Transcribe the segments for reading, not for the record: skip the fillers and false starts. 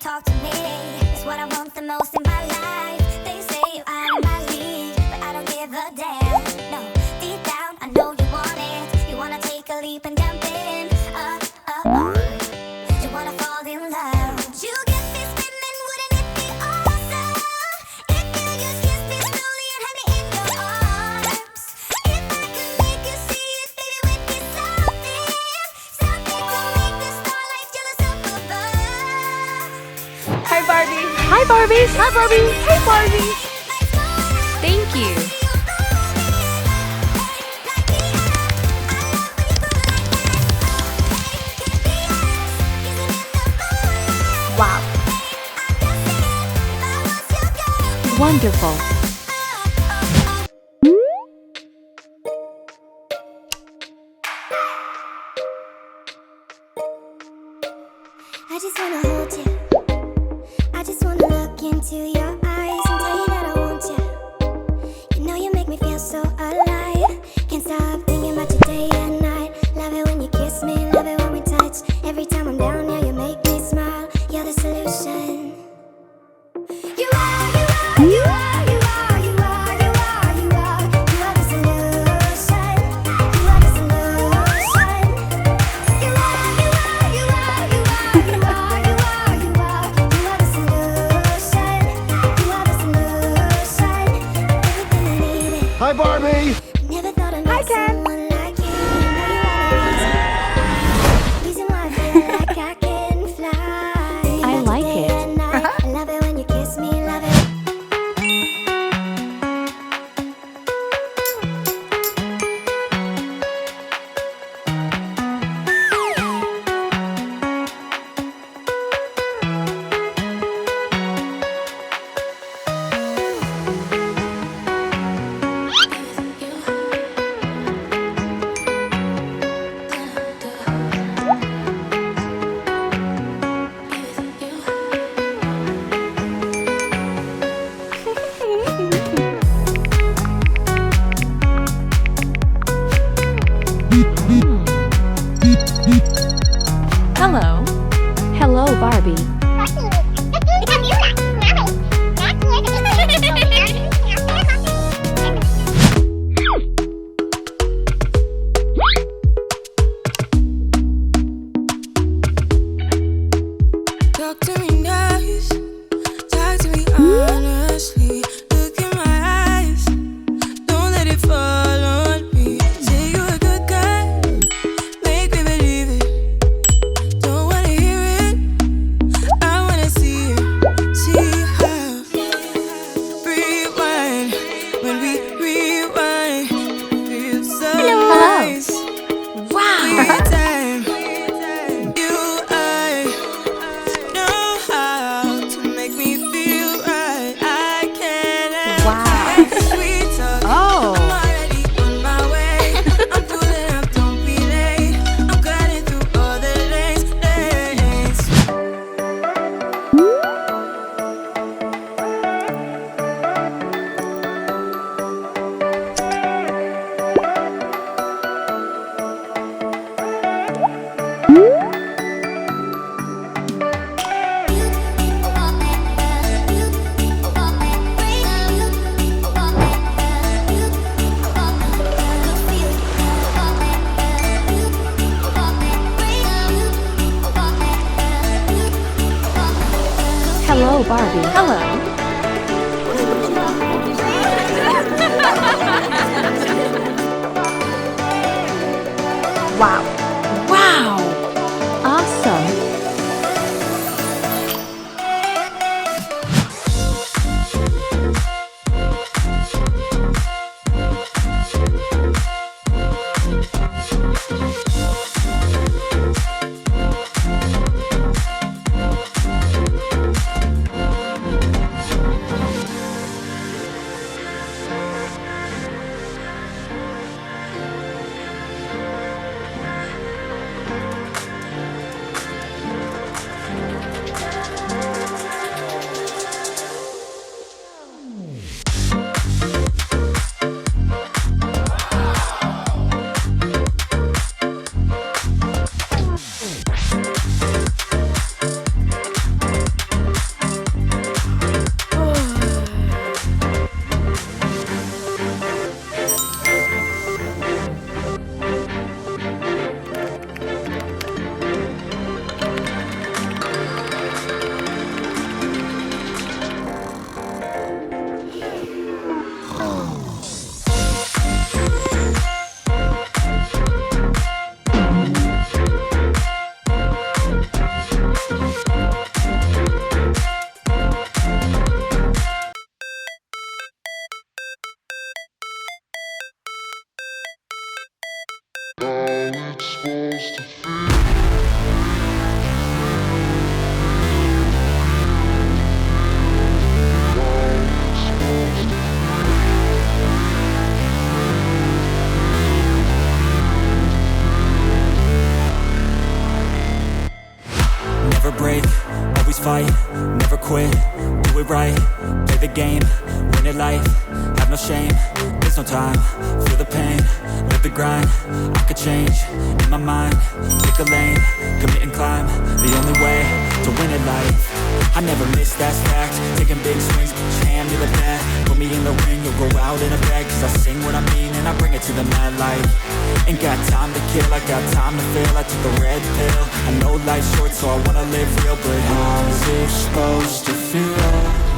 Talk to me, it's what I want the most in my life. They say you're out of my league, but I don't give a damn. No, deep down, I know you want it. You wanna take a leap and jump in. You wanna fall in love. You get me spinning, wouldn't it be awesome? If you just kiss me slowly and have me in your arms. If I could make you see it, baby, with me something to make the starlight jealous up above. Hi, Barbie. Hi, Barbie. Hi, Barbie. Hey, Barbie. Thank you. Wow. Wonderful. I just wanna hold you. I just wanna look into your eyes and tell you that I want you. You know you make me feel so alive. Can't stop thinking about you day and night. Love it when you kiss me, love it when we touch. Every time I'm down, yeah, you make me smile. You're the solution. You are, you are, you are, you are, you are, you are, you are. You are the solution. You are the solution. You are, you are, you are, you are, you are, you are, you are. You are the solution. You are the solution. Everything I needed. Hi, Barbie. Never thought I'd meet someone like you. Now you are the reason why I feel like I can fly. I like Day it. and night. I love it when you kiss me, love it. Hello. Hello, Barbie. Talk to me nice, talk to me honestly. Look in my eyes, don't let it fall on me. Say you're a good guy, make me believe it. Don't wanna hear it, I wanna see it. See how rewind, when we rewind, feels so nice. Wow. Every time you know how to make me feel right. I can't Wow. sweet talk. Oh. I'm already on my way. I'm pulling up, don't be late. I'm cutting through all the lanes. Hello, Barbie. Hello. Wow. Wow. Awesome. Never break, always fight, never quit, do it right, play the game, win it life, have no shame, there's no time, feel the pain, live the grind, I could change, in my mind, pick a lane, commit and climb, the only way to win it life. I never miss, that's fact, taking big swings, put your hand to the bat, put me in the ring, you'll go out in a bag, cause I sing what I mean and I bring it to the mad light. Ain't got time to kill, I got time to feel, I took the red pill, I know life's short so I wanna live real, but how's it supposed to feel?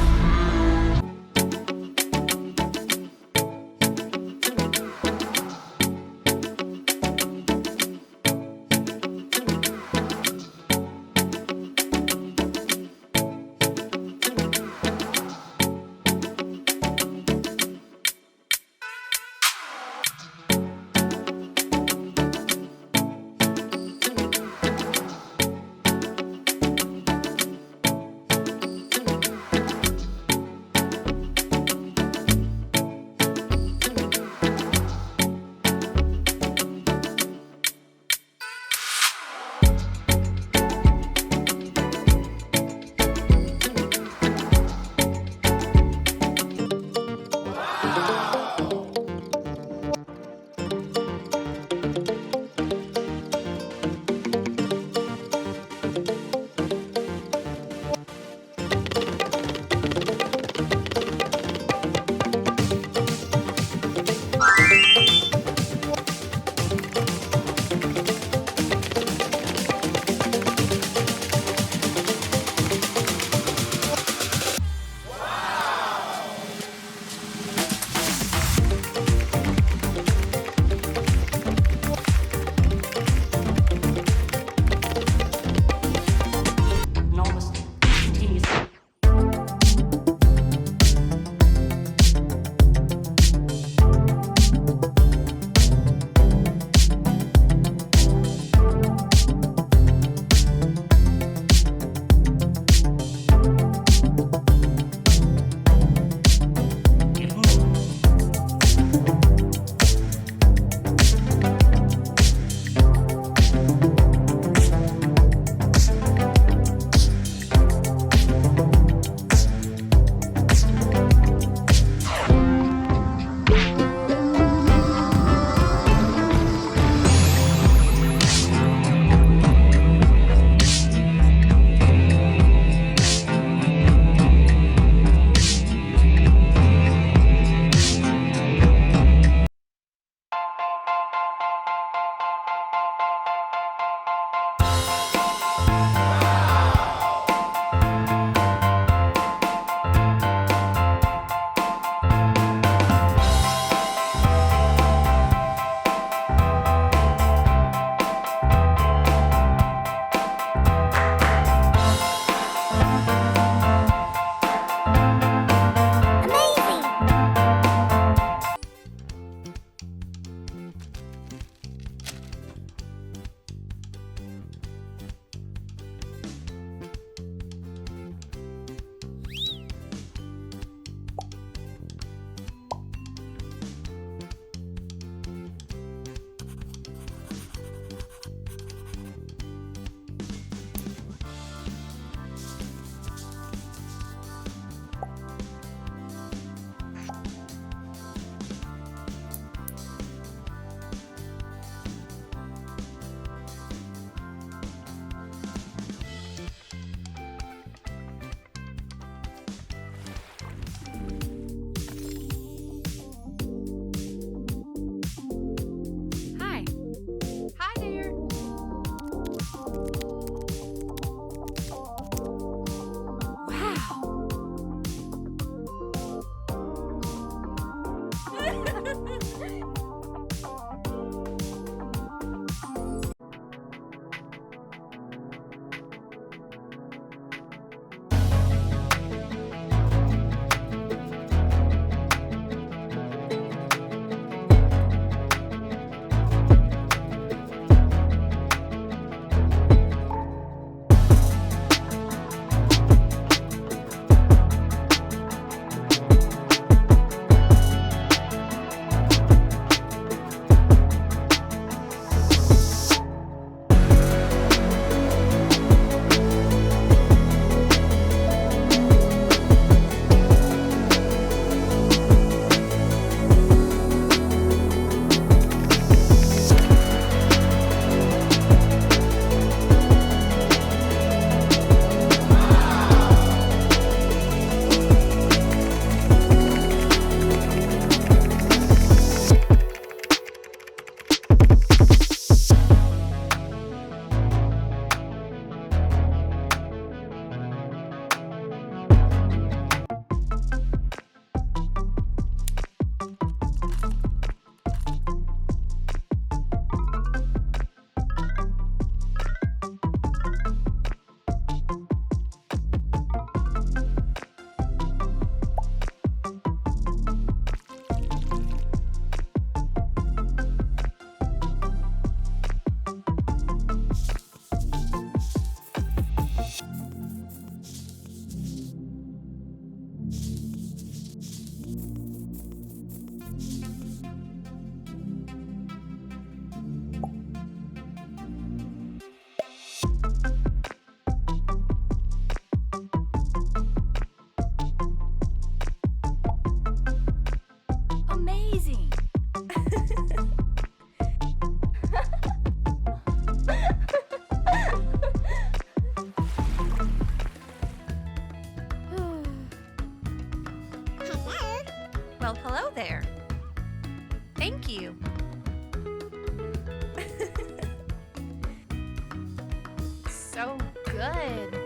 Good.